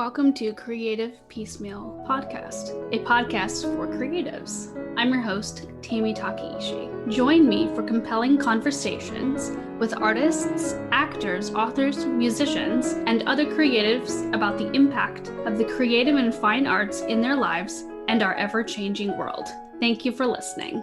Welcome to Creative Piecemeal Podcast, a podcast for creatives. I'm your host, Tammy Takeishi. Join me for compelling conversations with artists, actors, authors, musicians, and other creatives about the impact of the creative and fine arts in their lives and our ever-changing world. Thank you for listening.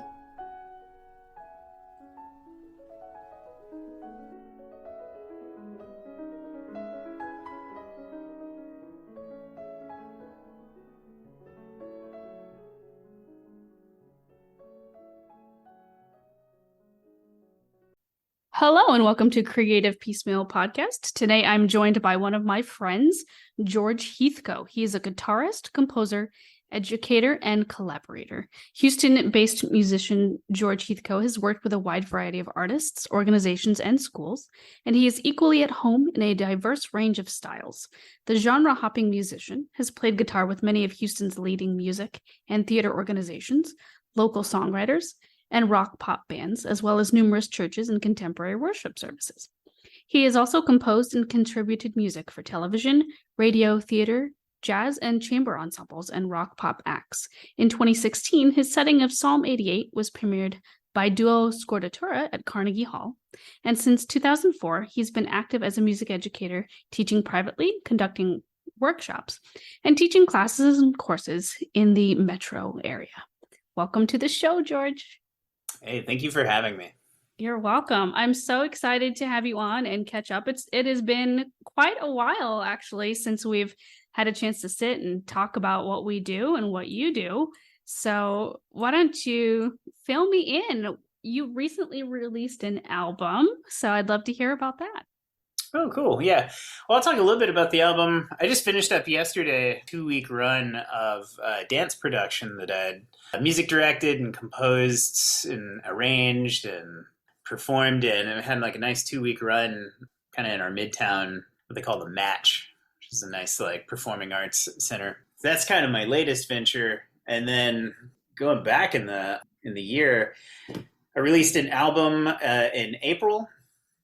Hello and welcome to Creative Piecemeal Podcast. Today I'm joined by one of my friends, George Heathco. He is a guitarist, composer, educator, and collaborator. Houston-based musician George Heathco has worked with a wide variety of artists, organizations, and schools, and he is equally at home in a diverse range of styles. The genre-hopping musician has played guitar with many of Houston's leading music and theater organizations, local songwriters, and rock pop bands, as well as numerous churches and contemporary worship services. He has also composed and contributed music for television, radio, theater, jazz and chamber ensembles, and rock pop acts. In 2016, his setting of Psalm 88 was premiered by Duo Scordatura at Carnegie Hall. And since 2004, he's been active as a music educator, teaching privately, conducting workshops, and teaching classes and courses in the metro area. Welcome to the show, George. Hey, thank you for having me. You're welcome. I'm so excited to have you on and catch up. It has been quite a while, actually, since we've had a chance to sit and talk about what we do and what you do. So why don't you fill me in? You recently released an album, so I'd love to hear about that. Oh, cool. Yeah. Well, I'll talk a little bit about the album. I just finished up yesterday a 2-week run of dance production that I'd music directed and composed and arranged and performed in. And I had like a nice 2-week run kind of in our Midtown, what they call the Match, which is a nice like performing arts center. That's kind of my latest venture. And then going back in the year, I released an album in April.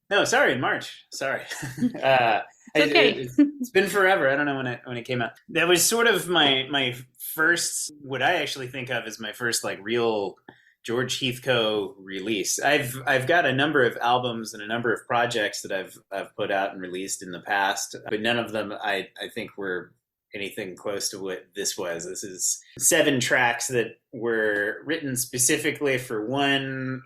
No, sorry, in March. Sorry. Okay. It's been forever. I don't know when it came out. That was sort of my first, what I actually think of as my first like real George Heathco release. I've got a number of albums and a number of projects that I've put out and released in the past, but none of them I think were anything close to what this was. This is 7 tracks that were written specifically for one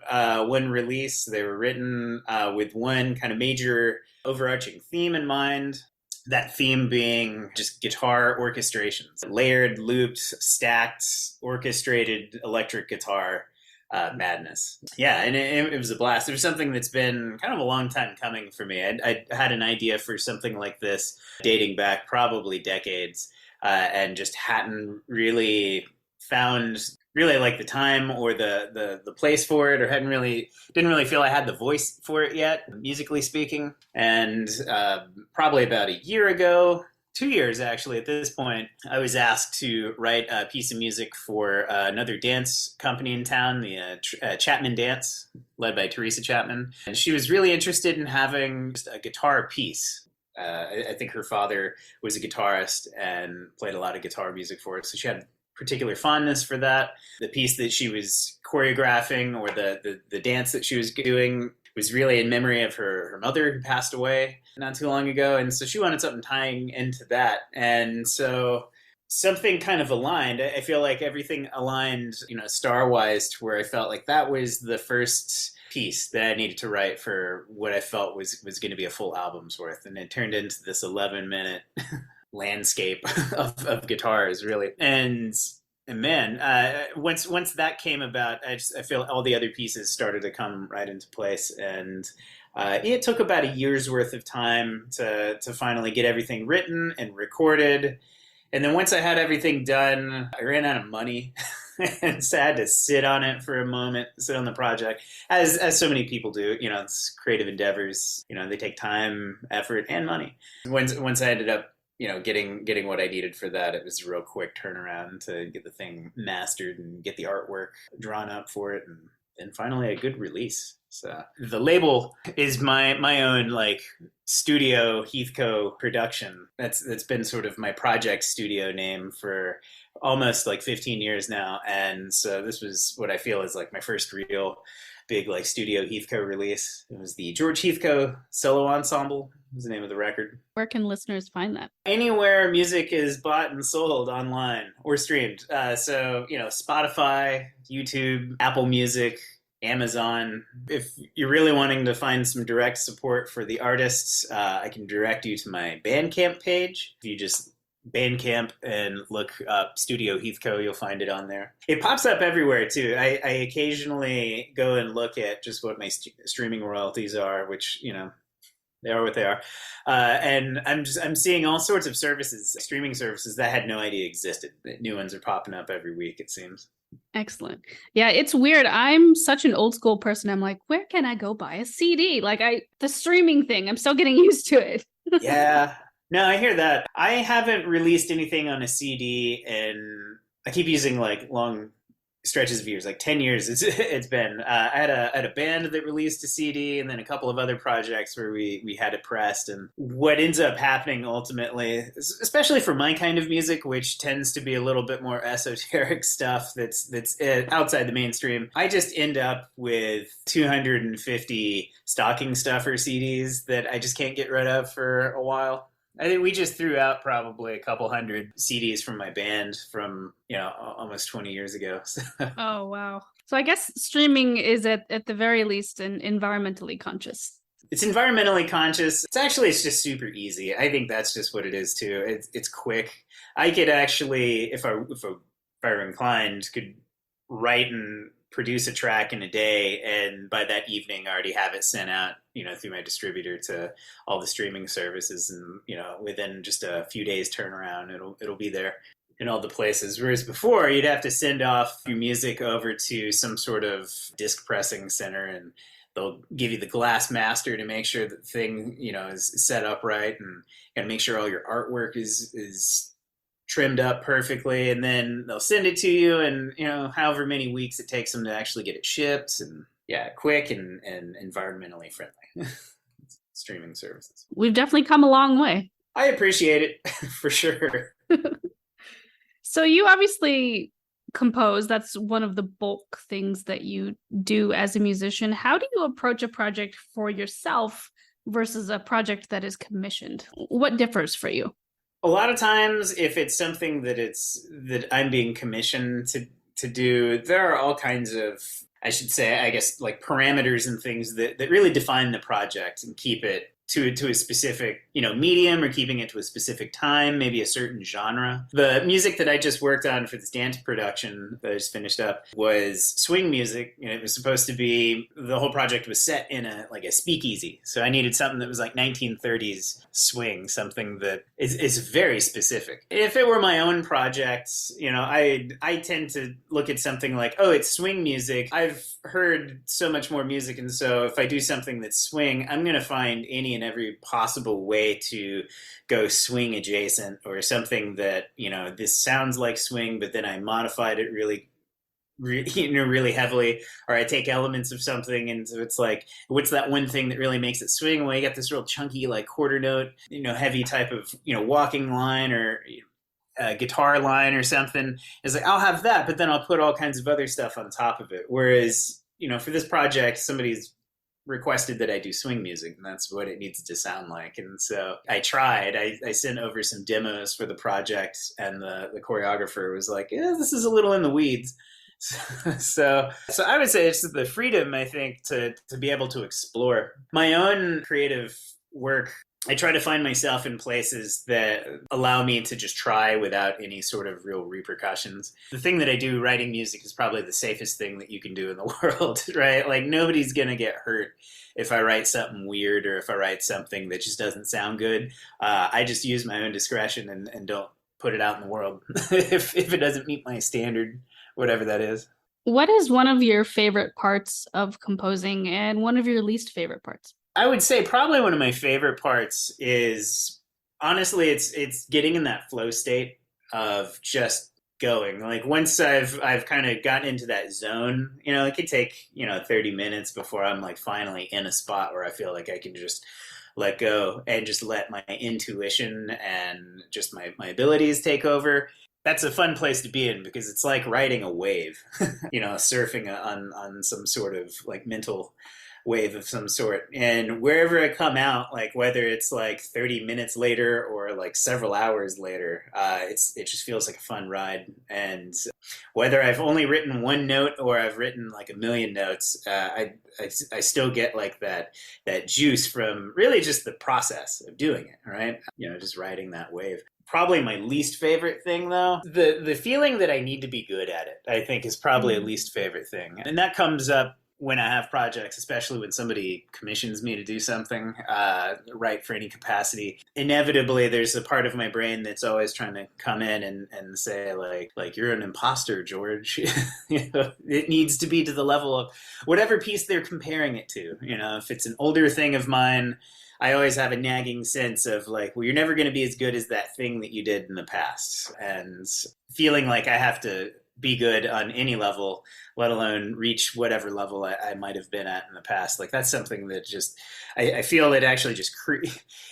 release. They were written with one kind of major overarching theme in mind. That theme being just guitar orchestrations, layered, looped, stacked, orchestrated electric guitar madness. Yeah, and it was a blast. It was something that's been kind of a long time coming for me. I had an idea for something like this dating back probably decades, and just hadn't really found like the time or the place for it, or didn't really feel I had the voice for it yet, musically speaking. And probably about a year ago, 2 years actually at this point, I was asked to write a piece of music for another dance company in town, the Chapman Dance, led by Teresa Chapman. And she was really interested in having just a guitar piece. I think her father was a guitarist and played a lot of guitar music for it, so she had particular fondness for that. The piece that she was choreographing, or the dance that she was doing, was really in memory of her mother, who passed away not too long ago. And so she wanted something tying into that. And so something kind of aligned. I feel like everything aligned, star-wise, to where I felt like that was the first piece that I needed to write for what I felt was going to be a full album's worth. And it turned into this 11-minute landscape of guitars, really. And man, once that came about, I feel all the other pieces started to come right into place. And it took about a year's worth of time to finally get everything written and recorded. And then once I had everything done, I ran out of money and so I had to sit on it for a moment, sit on the project, as so many people do. It's creative endeavors. They take time, effort, and money. Once I ended up getting what I needed for that, it was a real quick turnaround to get the thing mastered and get the artwork drawn up for it. And and finally a good release. So the label is my own like Studio Heathco production. That's been sort of my project studio name for almost like 15 years now. And so this was what I feel is like my first real big like Studio Heathco release. It was the George Heathco Solo Ensemble was the name of the record. Where can listeners find that? Anywhere music is bought and sold online or streamed. So, Spotify, YouTube, Apple Music, Amazon. If you're really wanting to find some direct support for the artists, I can direct you to my Bandcamp page. If you just Bandcamp and look up Studio Heathco, you'll find it on there. It pops up everywhere too. I occasionally go and look at just what my streaming royalties are, which, they are what they are. And I'm seeing all sorts of services, streaming services that I had no idea existed. New ones are popping up every week, it seems. Excellent. Yeah, it's weird. I'm such an old school person. I'm like, where can I go buy a CD? Like the streaming thing, I'm still getting used to it. Yeah. No, I hear that. I haven't released anything on a CD and I keep using like long stretches of years, like 10 years it's been. I had a band that released a CD and then a couple of other projects where we had it pressed. And what ends up happening ultimately, especially for my kind of music, which tends to be a little bit more esoteric stuff that's outside the mainstream, I just end up with 250 stocking stuffer CDs that I just can't get rid of for a while. I think we just threw out probably a couple hundred CDs from my band from, almost 20 years ago. Oh, wow. So I guess streaming is at the very least environmentally conscious. It's environmentally conscious. It's just super easy. I think that's just what it is too. It's quick. I could actually, if I were inclined, could write and produce a track in a day, and by that evening I already have it sent out, through my distributor to all the streaming services, and within just a few days turnaround, it'll be there in all the places. Whereas before, you'd have to send off your music over to some sort of disc pressing center, and they'll give you the glass master to make sure that the thing, is set up right, and make sure all your artwork is trimmed up perfectly, and then they'll send it to you, and however many weeks it takes them to actually get it shipped. And quick and environmentally friendly streaming services. We've definitely come a long way. I appreciate it for sure. So you obviously compose. That's one of the bulk things that you do as a musician. How do you approach a project for yourself versus a project that is commissioned? What differs for you? A lot of times, if it's something that I'm being commissioned to do, there are all kinds of, I should say, I guess, like parameters and things that really define the project and keep it to a specific, medium, or keeping it to a specific time, maybe a certain genre. The music that I just worked on for this dance production that I just finished up was swing music. It was supposed to be, the whole project was set in a speakeasy. So I needed something that was like 1930s swing, something that is very specific. If it were my own project, I tend to look at something like, oh, it's swing music. I've heard so much more music, and so if I do something that's swing, I'm going to find any and every possible way to go swing adjacent, or something that, this sounds like swing, but then I modified it really heavily, or I take elements of something, and so it's like, what's that one thing that really makes it swing? Well, you got this real chunky, like quarter note, heavy type of, walking line, or a guitar line or something. It's like, I'll have that, but then I'll put all kinds of other stuff on top of it. Whereas, for this project, somebody's requested that I do swing music, and that's what it needs to sound like. And so I tried. I sent over some demos for the project, and the choreographer was like, yeah, this is a little in the weeds. So I would say it's the freedom, I think, to be able to explore my own creative work. I try to find myself in places that allow me to just try without any sort of real repercussions. The thing that I do, writing music, is probably the safest thing that you can do in the world, right? Like, nobody's going to get hurt if I write something weird, or if I write something that just doesn't sound good. I just use my own discretion and don't put it out in the world if it doesn't meet my standard, whatever that is. What is one of your favorite parts of composing and one of your least favorite parts? I would say probably one of my favorite parts is, honestly, it's getting in that flow state of just going. Like once I've kind of gotten into that zone, it could take 30 minutes before I'm like finally in a spot where I feel like I can just let go and just let my intuition and just my abilities take over. That's a fun place to be in because it's like riding a wave, surfing on some sort of like mental wave of some sort. And wherever I come out, like whether it's like 30 minutes later or like several hours later, it just feels like a fun ride. And whether I've only written one note or I've written like a million notes, I still get like that juice from really just the process of doing it, right? Just riding that wave. Probably my least favorite thing, though, the feeling that I need to be good at it, I think is probably a least favorite thing. And that comes up when I have projects, especially when somebody commissions me to do something, write for any capacity. Inevitably, there's a part of my brain that's always trying to come in and say, like you're an imposter, George. It needs to be to the level of whatever piece they're comparing it to. If it's an older thing of mine, I always have a nagging sense of like, well, you're never going to be as good as that thing that you did in the past. And feeling like I have to be good on any level, let alone reach whatever level I might have been at in the past. Like that's something that just, I feel it actually just,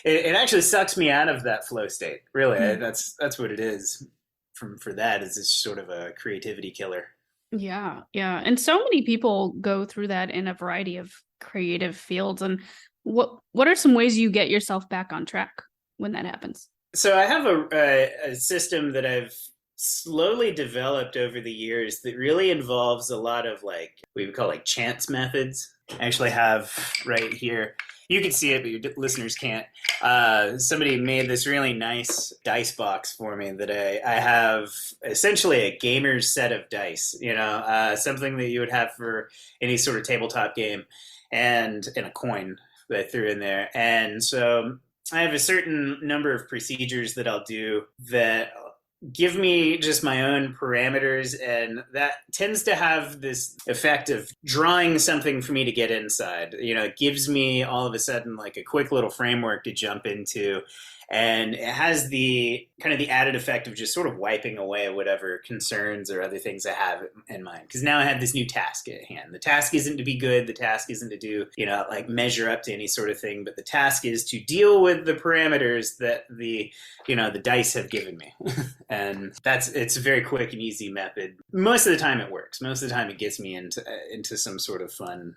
it actually sucks me out of that flow state. Really, that's what it is for that is it's sort of a creativity killer. Yeah. Yeah. And so many people go through that in a variety of creative fields. And what are some ways you get yourself back on track when that happens? So I have a system that I've slowly developed over the years that really involves a lot of like we would call like chance methods. I actually have right here. You can see it, but your listeners can't. Somebody made this really nice dice box for me that I have essentially a gamer's set of dice, something that you would have for any sort of tabletop game and a coin that I threw in there. And so I have a certain number of procedures that I'll do that give me just my own parameters, and that tends to have this effect of drawing something for me to get inside. It gives me all of a sudden like a quick little framework to jump into, and it has the kind of the added effect of just sort of wiping away whatever concerns or other things I have in mind. Because now I have this new task at hand. The task isn't to be good. The task isn't to do, like measure up to any sort of thing. But the task is to deal with the parameters that the dice have given me. And it's a very quick and easy method. Most of the time it works. Most of the time it gets me into some sort of fun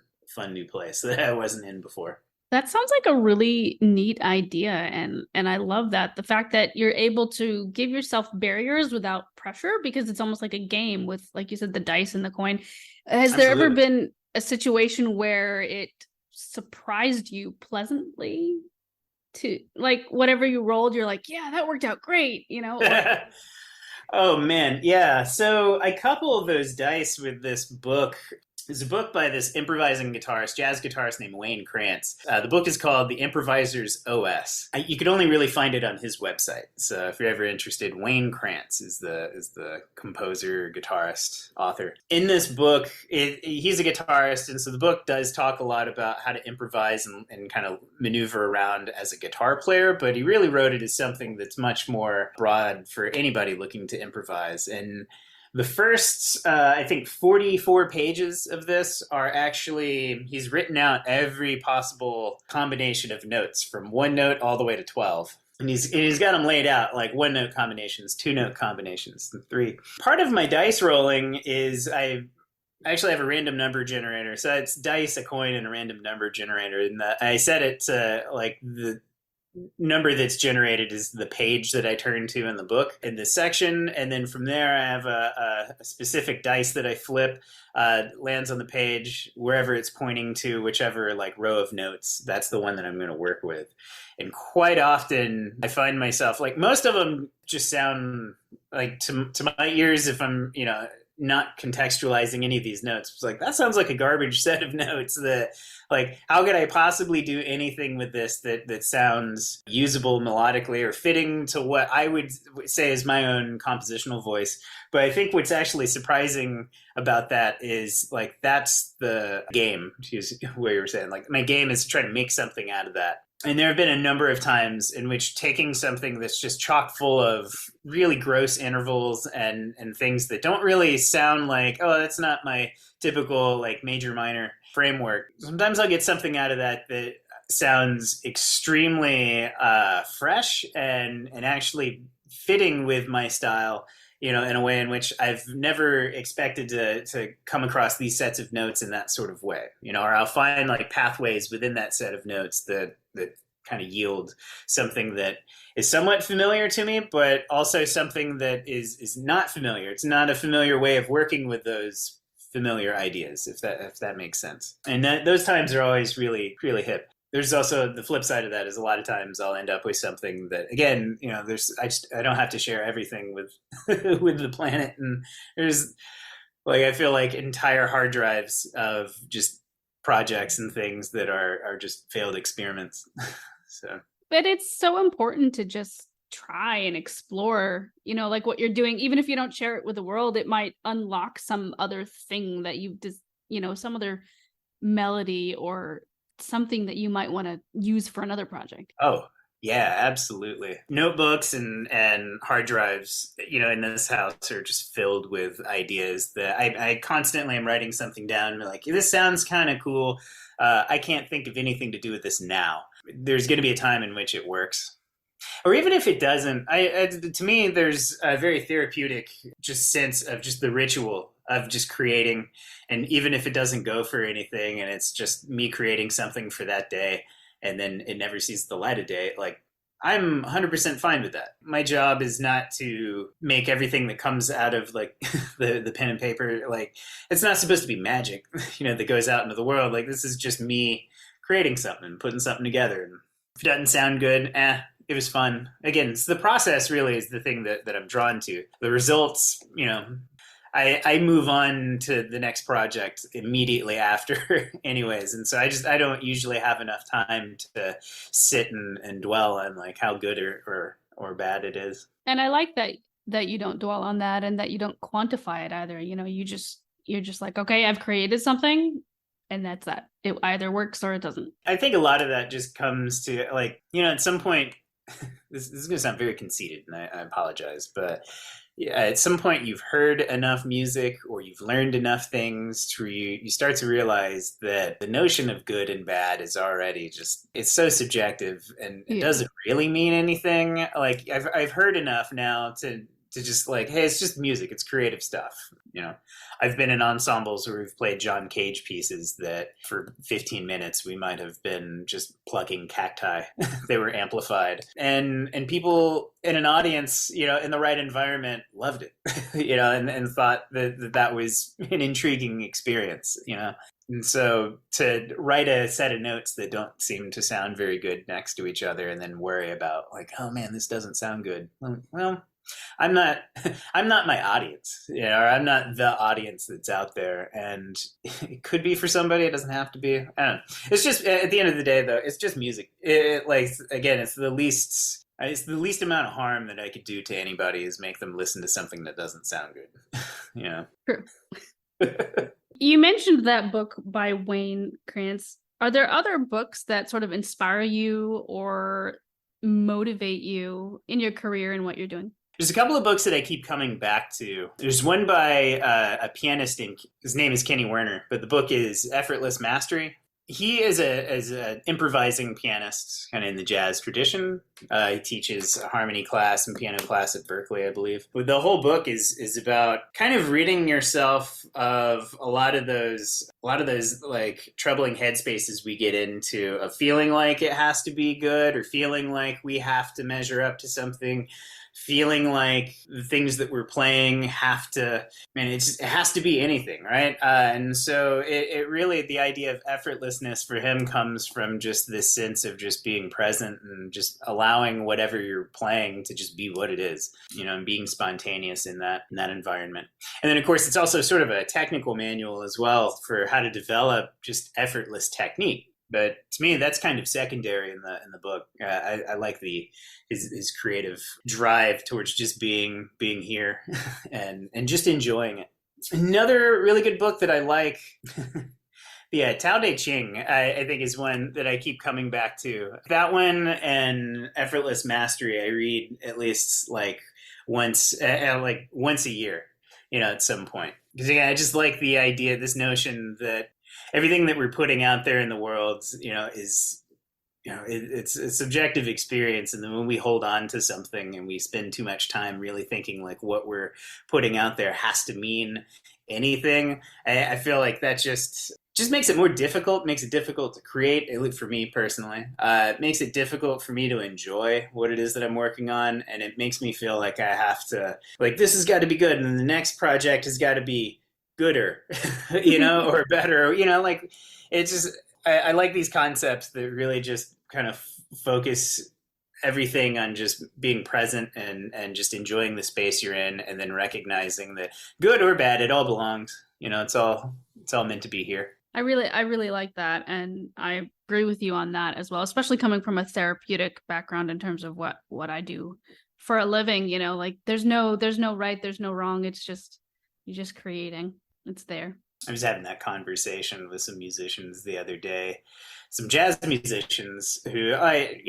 new place that I wasn't in before. That sounds like a really neat idea. And I love that. The fact that you're able to give yourself barriers without pressure, because it's almost like a game with, like you said, the dice and the coin. Has there ever been a situation where it surprised you pleasantly to like whatever you rolled, you're like, yeah, that worked out great, Oh man. Yeah. So I couple those dice with this book. There's a book by this improvising guitarist, jazz guitarist named Wayne Krantz. The book is called The Improviser's OS. You can only really find it on his website. So if you're ever interested, Wayne Krantz is the composer, guitarist, author. In this book, he's a guitarist, and so the book does talk a lot about how to improvise and kind of maneuver around as a guitar player, but he really wrote it as something that's much more broad for anybody looking to improvise. And the first, I think, 44 pages of this are actually, he's written out every possible combination of notes from one note all the way to 12. And he's got them laid out like one note combinations, two note combinations, and three. Part of my dice rolling is I actually have a random number generator. So it's dice, a coin, and a random number generator. And I set it to like the number that's generated is the page that I turn to in the book in this section. And then from there, I have a specific dice that I flip, lands on the page, wherever it's pointing to, whichever like row of notes, that's the one that I'm going to work with. And quite often I find myself like most of them just sound like to my ears, if I'm, not contextualizing any of these notes. It's like, that sounds like a garbage set of notes that like, how could I possibly do anything with this that sounds usable melodically or fitting to what I would say is my own compositional voice. But I think what's actually surprising about that is like, that's the game, to use what you were saying. Like my game is to try to make something out of that. And there have been a number of times in which taking something that's just chock full of really gross intervals and things that don't really sound like, oh, that's not my typical like major minor framework. Sometimes I'll get something out of that that sounds extremely fresh and actually fitting with my style, in a way in which I've never expected to come across these sets of notes in that sort of way, or I'll find like pathways within that set of notes that kind of yield something that is somewhat familiar to me, but also something that is not familiar. It's not a familiar way of working with those familiar ideas, if that makes sense. And those times are always really, really hip. There's also the flip side of that is a lot of times I'll end up with something that, again, I don't have to share everything with with the planet, and there's like I feel like entire hard drives of just projects and things that are just failed experiments. So, but it's so important to just try and explore, like what you're doing. Even if you don't share it with the world, it might unlock some other thing that you just, some other melody or something that you might want to use for another project. Oh, yeah, absolutely. Notebooks and hard drives, in this house are just filled with ideas that I constantly am writing something down and be like, this sounds kind of cool. I can't think of anything to do with this now. There's going to be a time in which it works. Or even if it doesn't, to me, there's a very therapeutic just sense of just the ritual of just creating. And even if it doesn't go for anything and it's just me creating something for that day and then it never sees the light of day, like I'm 100% fine with that. My job is not to make everything that comes out of like the pen and paper, like it's not supposed to be magic, that goes out into the world. Like this is just me creating something, putting something together. And if it doesn't sound good, it was fun. Again, so the process really is the thing that I'm drawn to. The results, I move on to the next project immediately after anyways. And so I don't usually have enough time to sit and dwell on like how good or bad it is. And I like that you don't dwell on that and that you don't quantify it either. You're just like, okay, I've created something and that's that. It either works or it doesn't. I think a lot of that just comes to like, at some point, this is going to sound very conceited and I apologize, but yeah, at some point you've heard enough music or you've learned enough things to you start to realize that the notion of good and bad is already just, it's so subjective and it doesn't really mean anything. Like I've heard enough now to just like, hey, it's just music. It's creative stuff. I've been in ensembles where we've played John Cage pieces that for 15 minutes we might have been just plucking cacti. They were amplified. And people in an audience, in the right environment loved it, and thought that was an intriguing experience, And so to write a set of notes that don't seem to sound very good next to each other and then worry about like, oh man, this doesn't sound good. Well, I'm not my audience, or I'm not the audience that's out there. And it could be for somebody. It doesn't have to be. I don't know. It's just, at the end of the day, though, it's just music. Again, it's the least amount of harm that I could do to anybody is make them listen to something that doesn't sound good. True. You mentioned that book by Wayne Krantz. Are there other books that sort of inspire you or motivate you in your career and what you're doing? There's a couple of books that I keep coming back to. There's one by a pianist, his name is Kenny Werner, but the book is Effortless Mastery. He is an improvising pianist, kind of in the jazz tradition. He teaches a harmony class and piano class at Berkeley, I believe. But the whole book is about kind of ridding yourself of a lot of those like troubling headspaces we get into, of feeling like it has to be good or feeling like we have to measure up to something. Feeling like the things that we're playing have to, it has to be anything, right? And so it really, the idea of effortlessness for him comes from just this sense of just being present and just allowing whatever you're playing to just be what it is, and being spontaneous in that environment. And then, of course, it's also sort of a technical manual as well for how to develop just effortless technique. But to me, that's kind of secondary in the book. I like his creative drive towards just being here and just enjoying it. Another really good book that I like Yeah, Tao Te Ching, I think, is one that I keep coming back to. That one and Effortless Mastery, I read at least like once a year, at some point. Because yeah, I just like the idea, this notion that everything that we're putting out there in the world, is it's a subjective experience, and then when we hold on to something and we spend too much time really thinking like what we're putting out there has to mean anything, I feel like that just makes it more difficult, makes it difficult to create, at least for me personally. It makes it difficult for me to enjoy what it is that I'm working on, and it makes me feel like I have to, like, this has got to be good, and then the next project has got to be gooder, or better, like, it's just, I like these concepts that really just kind of focus everything on just being present and just enjoying the space you're in, and then recognizing that good or bad, it all belongs. It's all meant to be here. I really like that, and I agree with you on that as well, especially coming from a therapeutic background in terms of what I do for a living. Like there's no right, there's no wrong. It's just you're just creating. It's there. I was having that conversation with some musicians the other day, some jazz musicians who I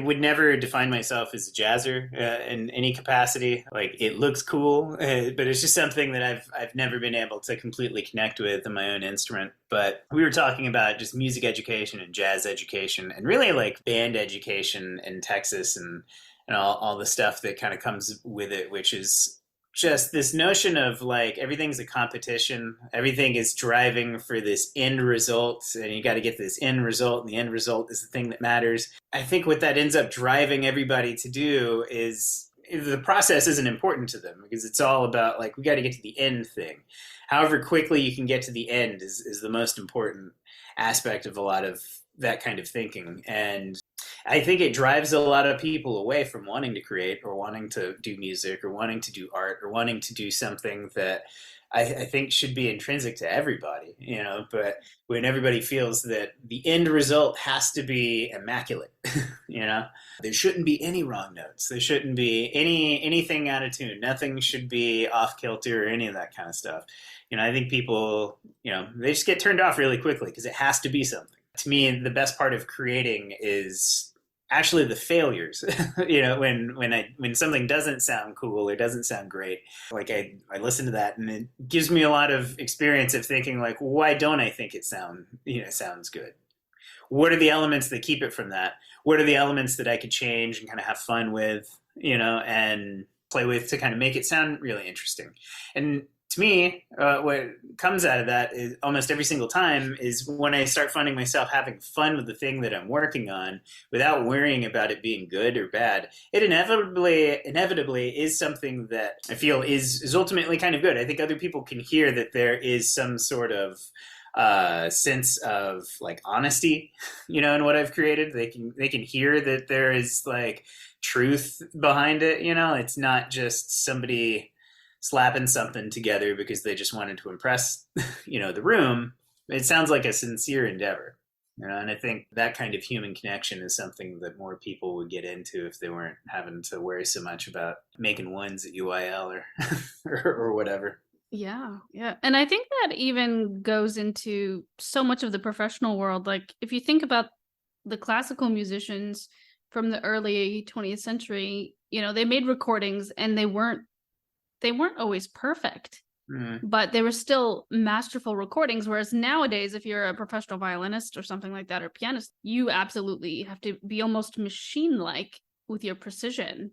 would never define myself as a jazzer in any capacity. Like, it looks cool, but it's just something that I've never been able to completely connect with in my own instrument. But we were talking about just music education and jazz education, and really like band education in Texas, and all the stuff that kind of comes with it, which is just this notion of like everything's a competition, everything is driving for this end result, and you got to get this end result, and the end result is the thing that matters. I think what that ends up driving everybody to do is the process isn't important to them, because it's all about like, we got to get to the end thing. However quickly you can get to the end is the most important aspect of a lot of that kind of thinking. And I think it drives a lot of people away from wanting to create, or wanting to do music, or wanting to do art, or wanting to do something that I think should be intrinsic to everybody, but when everybody feels that the end result has to be immaculate, there shouldn't be any wrong notes. There shouldn't be anything out of tune. Nothing should be off kilter or any of that kind of stuff. I think people, they just get turned off really quickly because it has to be something. To me, the best part of creating is actually the failures. When something doesn't sound cool or doesn't sound great, like I listen to that, and it gives me a lot of experience of thinking like, why don't I think it sounds good? What are the elements that keep it from that? What are the elements that I could change and kind of have fun with, and play with to kind of make it sound really interesting? And to me, what comes out of that is almost every single time is when I start finding myself having fun with the thing that I'm working on without worrying about it being good or bad. It inevitably is something that I feel is ultimately kind of good. I think other people can hear that there is some sort of sense of like honesty, in what I've created. They can hear that there is like truth behind it. It's not just somebody slapping something together because they just wanted to impress, the room. It sounds like a sincere endeavor, and I think that kind of human connection is something that more people would get into if they weren't having to worry so much about making ones at UIL or whatever. Yeah. And I think that even goes into so much of the professional world. Like, if you think about the classical musicians from the early 20th century, they made recordings, and they weren't always perfect, but they were still masterful recordings. Whereas nowadays, if you're a professional violinist or something like that, or pianist, you absolutely have to be almost machine-like with your precision.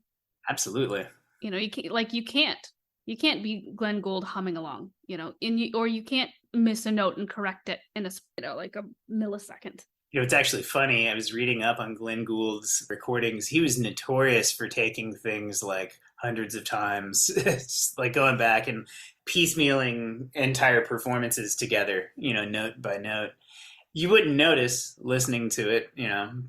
Absolutely. You can't be Glenn Gould humming along, or you can't miss a note and correct it in like a millisecond. It's actually funny. I was reading up on Glenn Gould's recordings. He was notorious for taking things like hundreds of times, just like going back and piecemealing entire performances together, note by note. You wouldn't notice listening to it,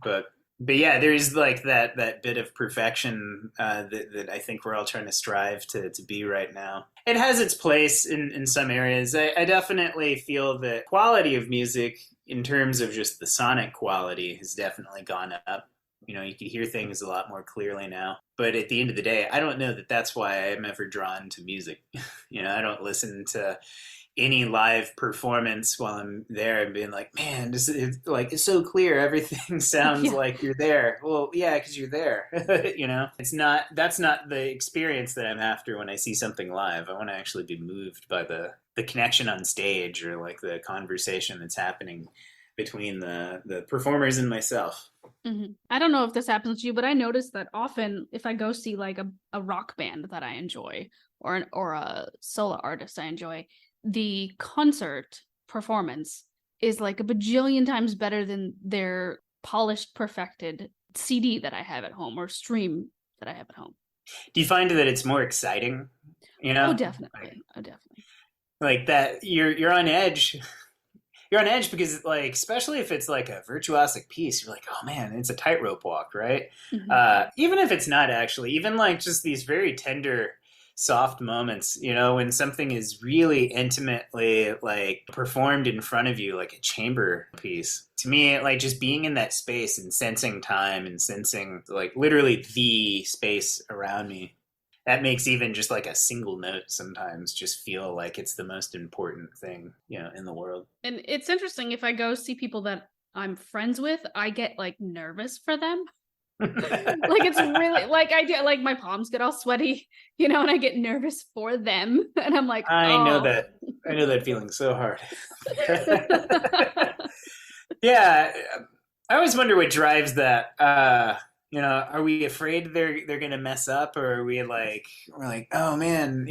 but yeah, there is like that bit of perfection that I think we're all trying to strive to be right now. It has its place in some areas. I definitely feel that quality of music in terms of just the sonic quality has definitely gone up. You can hear things a lot more clearly now. But at the end of the day, I don't know that that's why I'm ever drawn to music. I don't listen to any live performance while I'm there and being like, man, this is like, it's so clear. Everything sounds Yeah. like you're there. Well, yeah, because you're there. That's not the experience that I'm after when I see something live. I want to actually be moved by the connection on stage, or like the conversation that's happening between the performers and myself. I don't know if this happens to you, but I notice that often if I go see like a rock band that I enjoy, or a solo artist I enjoy, the concert performance is like a bajillion times better than their polished, perfected CD that I have at home, or stream that I have at home. Do you find that it's more exciting? You Oh, know, definitely. Oh, definitely. like that you're on edge. You're on edge because, like, especially if it's like a virtuosic piece, you're like, oh man, it's a tightrope walk, right? Mhm. Even if it's not actually, even like just these very tender, soft moments, when something is really intimately like performed in front of you, like a chamber piece. To me, like just being in that space and sensing time and sensing like literally the space around me, that makes even just like a single note sometimes just feel like it's the most important thing, in the world. And it's interesting, if I go see people that I'm friends with, I get like nervous for them. Like it's really like I do, like my palms get all sweaty, and I get nervous for them. And I'm like, I know oh. that. I know that feeling so hard. Yeah, I always wonder what drives that. Are we afraid they're gonna mess up, or are we're like, oh man,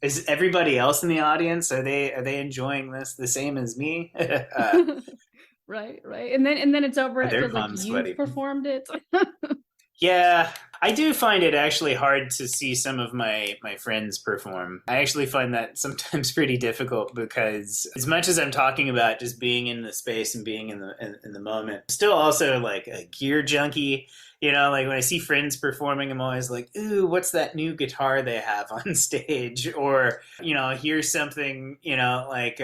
is everybody else in the audience, are they enjoying this the same as me? Right, right. And then it's over Are and it their feels like palms you've sweaty? performed it. Yeah, I do find it actually hard to see some of my friends perform. I actually find that sometimes pretty difficult because as much as I'm talking about just being in the space and being in the moment, I'm still also like a gear junkie. Like when I see friends performing, I'm always like, ooh, what's that new guitar they have on stage? Or, hear something, like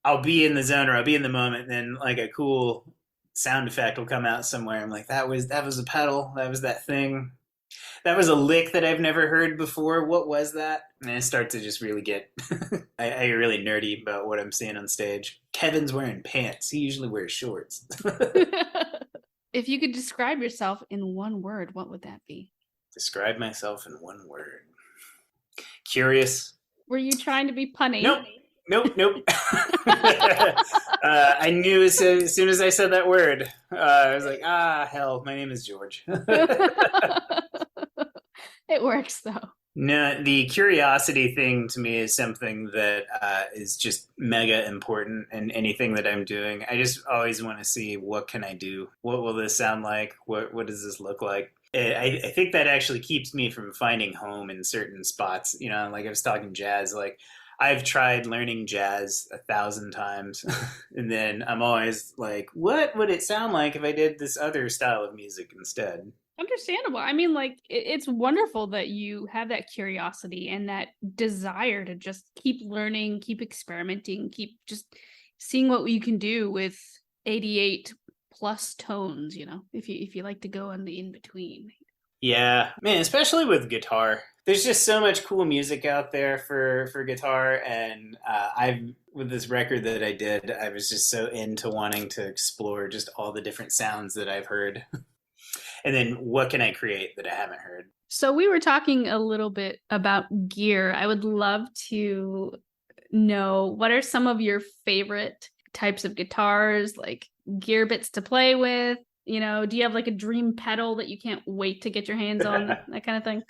I'll be in the zone or I'll be in the moment, and then like a cool sound effect will come out somewhere. I'm like, that was a pedal. That was that thing. That was a lick that I've never heard before. What was that? And I start to just really get, I get really nerdy about what I'm seeing on stage. Kevin's wearing pants. He usually wears shorts. If you could describe yourself in one word, what would that be? Describe myself in one word. Curious. Were you trying to be punny? Nope. I knew as soon as I said that word, I was like, hell, my name is George. It works though. No, the curiosity thing to me is something that is just mega important in anything that I'm doing. I just always want to see, what can I do? What will this sound like? What does this look like? I think that actually keeps me from finding home in certain spots. Like I was talking jazz, like I've tried learning jazz 1,000 times, and then I'm always like, what would it sound like if I did this other style of music instead? Understandable. I mean, like, it's wonderful that you have that curiosity and that desire to just keep learning, keep experimenting, keep just seeing what you can do with 88 plus tones, if you like to go in the in between. Yeah, man, especially with guitar. There's just so much cool music out there for guitar, and I've with this record that I did, I was just so into wanting to explore just all the different sounds that I've heard, and then what can I create that I haven't heard. So we were talking a little bit about gear. I would love to know, what are some of your favorite types of guitars, like gear bits to play with? Do you have like a dream pedal that you can't wait to get your hands on, that kind of thing?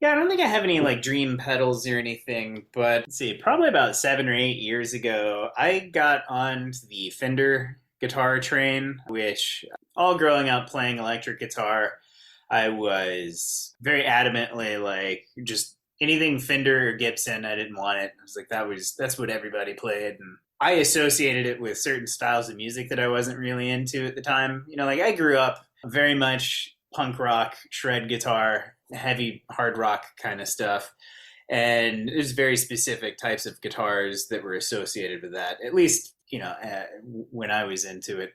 Yeah, I don't think I have any like dream pedals or anything, but let's see, probably about 7 or 8 years ago, I got on the Fender guitar train, which all growing up playing electric guitar, I was very adamantly like just anything Fender or Gibson, I didn't want it. I was like, that's what everybody played. And I associated it with certain styles of music that I wasn't really into at the time. Like I grew up very much punk rock, shred guitar, heavy hard rock kind of stuff. And there's very specific types of guitars that were associated with that. At least, when I was into it,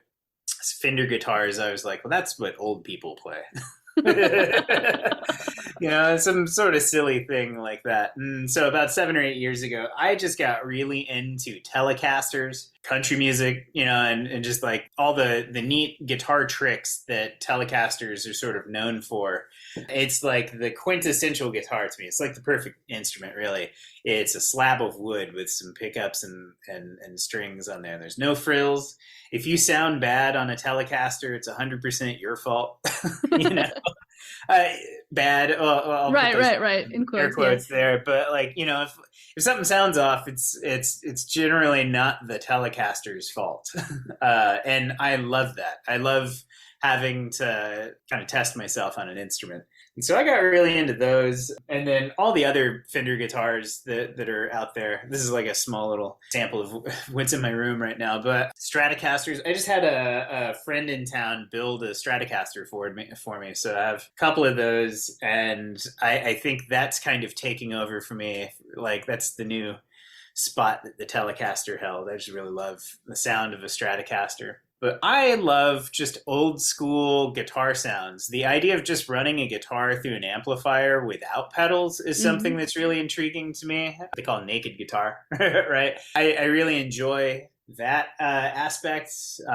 Fender guitars, I was like, well, that's what old people play. Some sort of silly thing like that. And so about 7 or 8 years ago, I just got really into Telecasters, country music, and just like all the neat guitar tricks that Telecasters are sort of known for. It's like the quintessential guitar to me. It's like the perfect instrument, really. It's a slab of wood with some pickups and strings on there. There's no frills. If you sound bad on a Telecaster, it's 100% your fault. you know, bad. I'll right. In air quotes, quotes there, but like if something sounds off, it's generally not the Telecaster's fault. And I love that. I love having to kind of test myself on an instrument. And so I got really into those. And then all the other Fender guitars that are out there. This is like a small little sample of what's in my room right now. But Stratocasters, I just had a friend in town build a Stratocaster for me. So I have a couple of those. And I think that's kind of taking over for me. Like that's the new spot that the Telecaster held. I just really love the sound of a Stratocaster. But I love just old school guitar sounds. The idea of just running a guitar through an amplifier without pedals is something that's really intriguing to me. They call it naked guitar, right? I really enjoy that aspect. So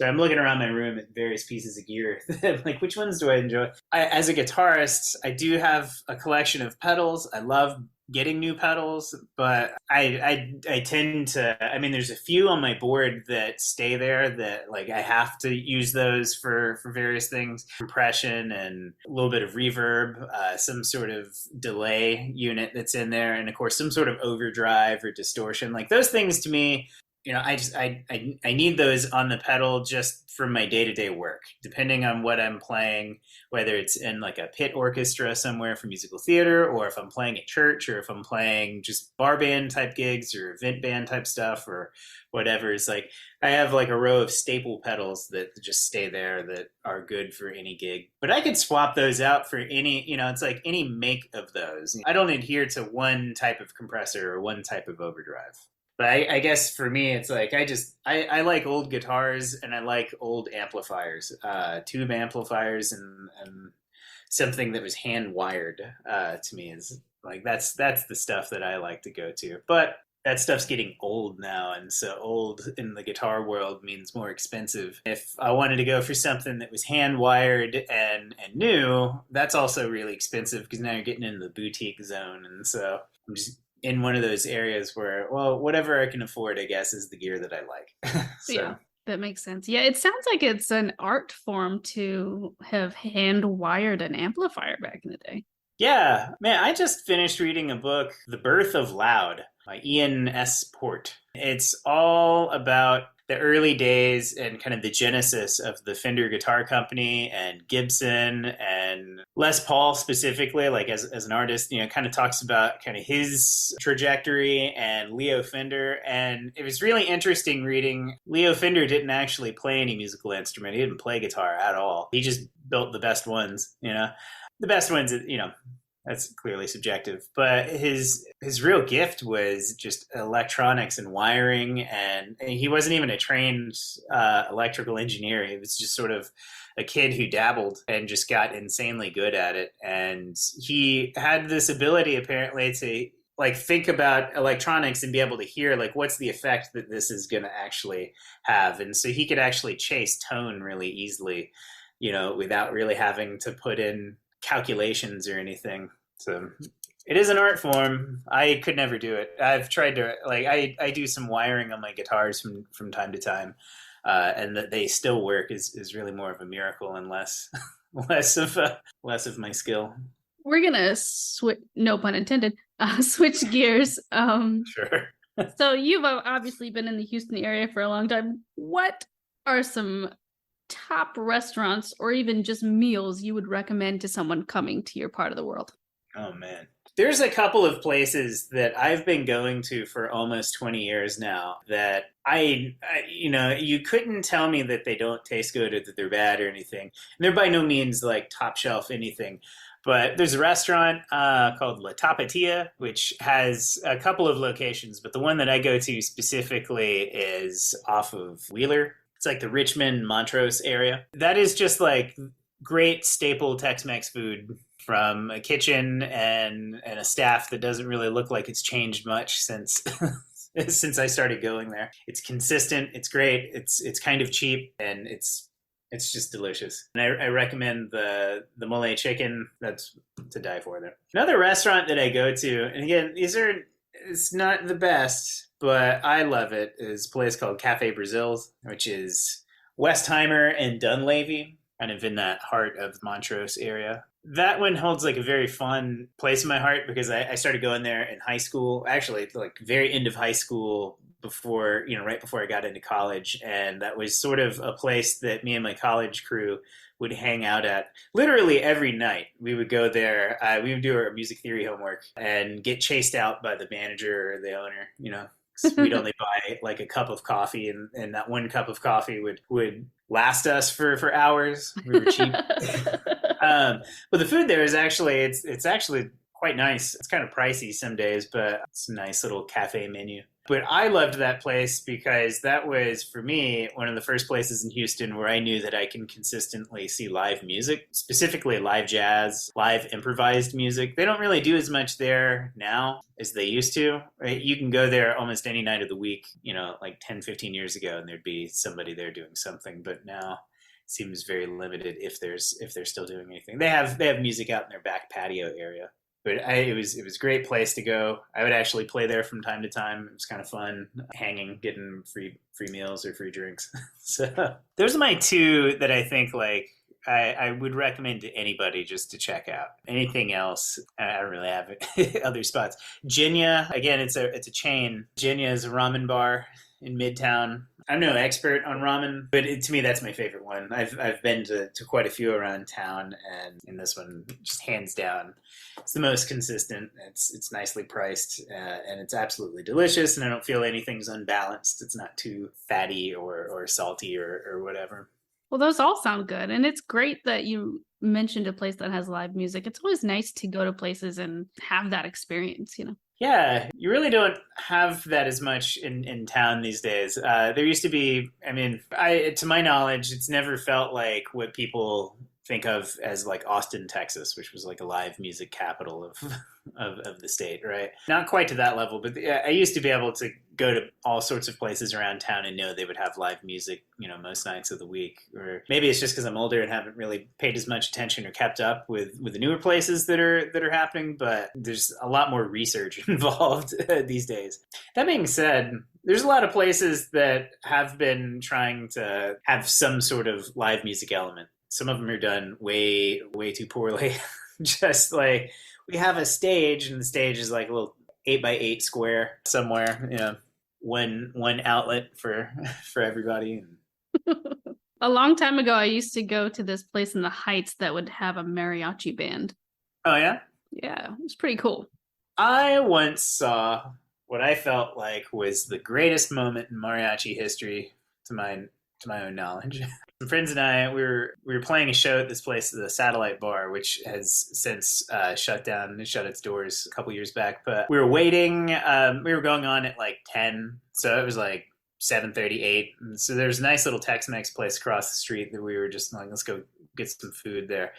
I'm looking around my room at various pieces of gear. Like, which ones do I enjoy? As a guitarist, I do have a collection of pedals. I love getting new pedals, but I tend to, there's a few on my board that stay there that like I have to use those for various things, compression and a little bit of reverb, some sort of delay unit that's in there, and of course some sort of overdrive or distortion. Like those things to me, I need those on the pedal just for my day-to-day work, depending on what I'm playing, whether it's in like a pit orchestra somewhere for musical theater, or if I'm playing at church, or if I'm playing just bar band type gigs or event band type stuff or whatever. It's like I have like a row of staple pedals that just stay there that are good for any gig. But I could swap those out for any, it's like any make of those. I don't adhere to one type of compressor or one type of overdrive. But I guess for me, it's like I like old guitars and I like old amplifiers, tube amplifiers, and something that was hand wired to me is like that's the stuff that I like to go to. But that stuff's getting old now, and so old in the guitar world means more expensive. If I wanted to go for something that was hand wired and new, that's also really expensive because now you're getting into the boutique zone, and so I'm just in one of those areas where, well, whatever I can afford, I guess, is the gear that I like. So. Yeah, that makes sense. Yeah, it sounds like it's an art form to have hand wired an amplifier back in the day. Yeah, man, I just finished reading a book, The Birth of Loud by Ian S. Port. It's all about the early days and kind of the genesis of the Fender Guitar Company and Gibson and Les Paul specifically, like as an artist, kind of talks about kind of his trajectory and Leo Fender. And it was really interesting reading. Leo Fender didn't actually play any musical instrument. He didn't play guitar at all. He just built the best ones, the best ones, that's clearly subjective, but his real gift was just electronics and wiring, and he wasn't even a trained electrical engineer. He was just sort of a kid who dabbled and just got insanely good at it. And he had this ability apparently to like think about electronics and be able to hear like what's the effect that this is going to actually have. And so he could actually chase tone really easily, without really having to put in calculations or anything. So it is an art form. I could never do it. I've tried to I do some wiring on my guitars from time to time, and that they still work is really more of a miracle and less of my skill. We're gonna switch, no pun intended, switch gears. Sure. So you've obviously been in the Houston area for a long time. What are some top restaurants or even just meals you would recommend to someone coming to your part of the world? Oh man, there's a couple of places that I've been going to for almost 20 years now that I you couldn't tell me that they don't taste good or that they're bad or anything. And they're by no means like top shelf anything. But there's a restaurant called La Tapatia, which has a couple of locations, but the one that I go to specifically is off of Wheeler. It's like the Richmond, Montrose area. That is just like great staple Tex-Mex food from a kitchen and a staff that doesn't really look like it's changed much since since I started going there. It's consistent, it's great, it's kind of cheap, and it's just delicious. And I recommend the mole chicken. That's to die for there. Another restaurant that I go to, and again, it's not the best, but I love it, is a place called Cafe Brazil's, which is Westheimer and Dunleavy, kind of in that heart of Montrose area. That one holds like a very fun place in my heart because I started going there in high school, actually like very end of high school, before, right before I got into college. And that was sort of a place that me and my college crew would hang out at literally every night. We would go there, we would do our music theory homework and get chased out by the manager or the owner, 'cause we'd only buy like a cup of coffee, and that one cup of coffee would last us for hours. We were cheap. But the food there is actually, it's actually quite nice. It's kind of pricey some days, but it's a nice little cafe menu. But I loved that place because that was, for me, one of the first places in Houston where I knew that I can consistently see live music, specifically live jazz, live improvised music. They don't really do as much there now as they used to. Right? You can go there almost any night of the week, like 10, 15 years ago, and there'd be somebody there doing something. But now it seems very limited if they're still doing anything. They have music out in their back patio area. But it was a great place to go. I would actually play there from time to time. It was kind of fun, hanging, getting free meals or free drinks. So those are my two that I think like I would recommend to anybody just to check out. Anything else, I don't really have other spots. Jinya, again, it's a chain. Jinya is a ramen bar in Midtown. I'm no expert on ramen, but to me, that's my favorite one. I've been to quite a few around town, and in this one, just hands down, it's the most consistent. It's nicely priced, and it's absolutely delicious, and I don't feel anything's unbalanced. It's not too fatty or salty or whatever. Well, those all sound good. And it's great that you mentioned a place that has live music. It's always nice to go to places and have that experience, Yeah, you really don't have that as much in town these days. There used to be, to my knowledge, it's never felt like what people think of as like Austin, Texas, which was like a live music capital of the state, right? Not quite to that level, but I used to be able to go to all sorts of places around town and know they would have live music, most nights of the week. Or maybe it's just because I'm older and haven't really paid as much attention or kept up with the newer places that are happening, but there's a lot more research involved these days. That being said, there's a lot of places that have been trying to have some sort of live music element. Some of them are done way, way too poorly. Just like we have a stage, and the stage is like a little 8x8 square somewhere, one outlet for everybody. A long time ago, I used to go to this place in the Heights that would have a mariachi band. Oh, yeah? Yeah, it was pretty cool. I once saw what I felt like was the greatest moment in mariachi history to my own knowledge. Some friends and I, we were playing a show at this place, the Satellite Bar, which has since shut down and shut its doors a couple years back. But we were waiting. We were going on at like 10, so it was like 7:38. So there's a nice little Tex-Mex place across the street that we were just like, let's go get some food there.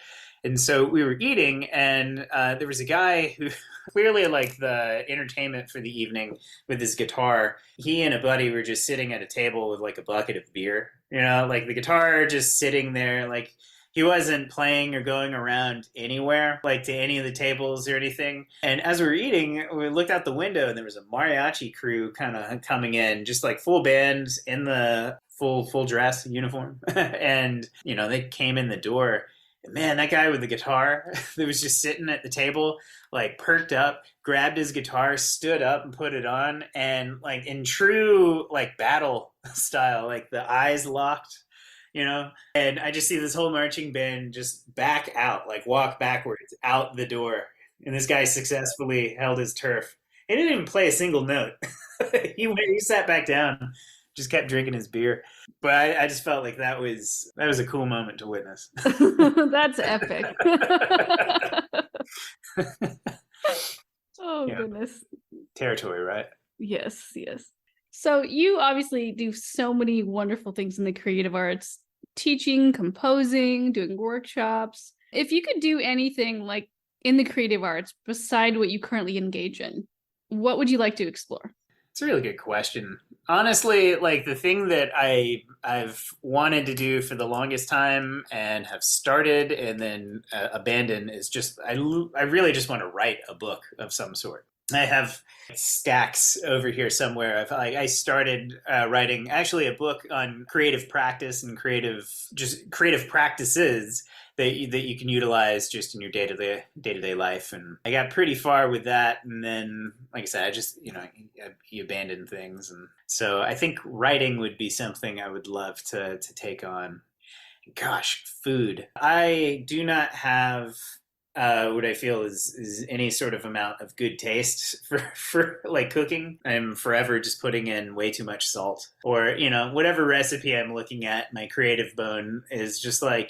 And so we were eating, and there was a guy who clearly like the entertainment for the evening with his guitar. He and a buddy were just sitting at a table with like a bucket of beer, like the guitar just sitting there. Like he wasn't playing or going around anywhere, like to any of the tables or anything. And as we were eating, we looked out the window, and there was a mariachi crew kind of coming in, just like full band in the full dress uniform. And, they came in the door. Man, that guy with the guitar that was just sitting at the table, like perked up, grabbed his guitar, stood up and put it on. And like in true like battle style, like the eyes locked, and I just see this whole marching band just back out, like walk backwards out the door. And this guy successfully held his turf. He didn't even play a single note. He sat back down, just kept drinking his beer. But I just felt like that was a cool moment to witness. That's epic. Oh, yeah. Goodness. Territory, right? Yes. So you obviously do so many wonderful things in the creative arts. teaching, composing, doing workshops. If you could do anything like in the creative arts beside what you currently engage in, what would you like to explore? It's a really good question. Honestly, like the thing that I've wanted to do for the longest time and have started and then abandoned is just I really just want to write a book of some sort. I have stacks over here somewhere. I started writing actually a book on creative practice and creative practices that you can utilize just in your day-to-day life. And I got pretty far with that, and then like I said, I just you abandon things. And so I think writing would be something I would love to take on. Gosh, food. I do not have what I feel is any sort of amount of good taste for like cooking. I'm forever just putting in way too much salt, or whatever recipe I'm looking at, my creative bone is just like,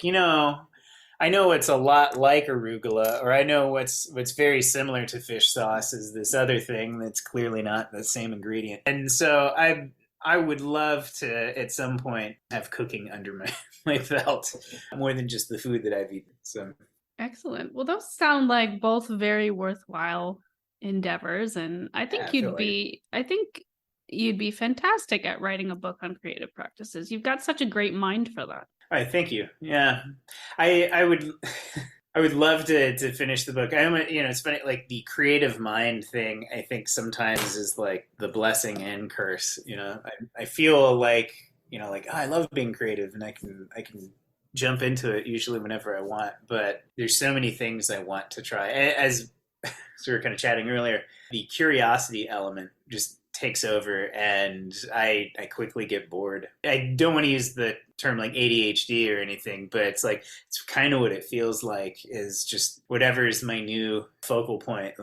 I know it's a lot like arugula, or I know what's very similar to fish sauce is this other thing that's clearly not the same ingredient. And so I would love to at some point have cooking under my belt more than just the food that I've eaten. So excellent. Well, those sound like both very worthwhile endeavors, and I think I think you'd be fantastic at writing a book on creative practices. You've got such a great mind for that. All right, thank you. Yeah, I would I would love to finish the book. It's funny, like the creative mind thing. I think sometimes is like the blessing and curse. I feel like I love being creative, and I can jump into it usually whenever I want, but there's so many things I want to try. As so we were kind of chatting earlier, the curiosity element just takes over, and I quickly get bored. I don't want to use the term like ADHD or anything, but it's kind of what it feels like, is just whatever is my new focal point.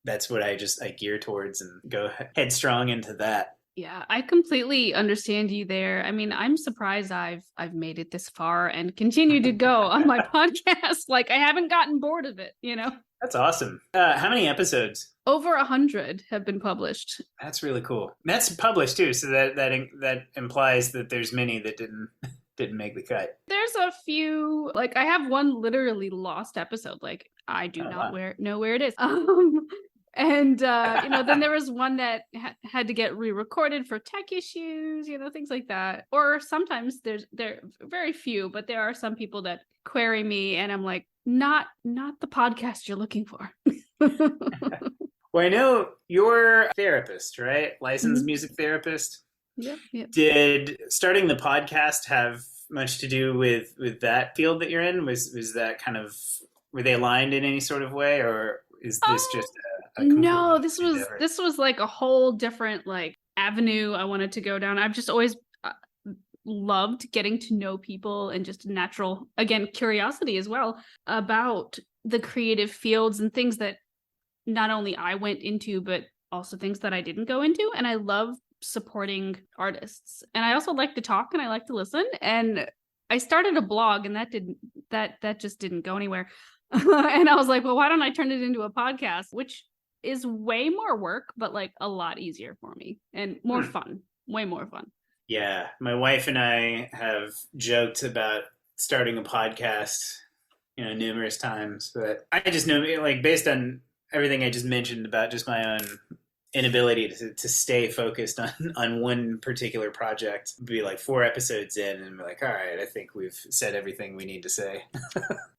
That's what I gear towards and go headstrong into that. Yeah, I completely understand you there. I mean, I'm surprised I've made it this far and continue to go on my podcast. Like, I haven't gotten bored of it, That's awesome. How many episodes? Over 100 have been published. That's really cool. That's published too, so that implies that there's many that didn't make the cut. There's a few, like I have one literally lost episode. Like I do not know where it is. And, then there was one that had to get re-recorded for tech issues, things like that. Or sometimes there are very few, but there are some people that query me and I'm like, not the podcast you're looking for. Well, I know you're a therapist, right? Licensed music therapist. Yep. Did starting the podcast have much to do with that field that you're in? Was that kind of, were they aligned in any sort of way, or is this just no, this was like a whole different like avenue I wanted to go down. I've just always loved getting to know people, and just natural, again, curiosity as well about the creative fields and things that not only I went into, but also things that I didn't go into. And I love supporting artists. And I also like to talk and I like to listen. And I started a blog, and that just didn't go anywhere. And I was like, well, why don't I turn it into a podcast, which is way more work, but like a lot easier for me and more fun, way more fun. Yeah. My wife and I have joked about starting a podcast, numerous times, but I just know, like, based on everything I just mentioned about just my own inability to stay focused on one particular project, be like 4 episodes in and be like, all right, I think we've said everything we need to say.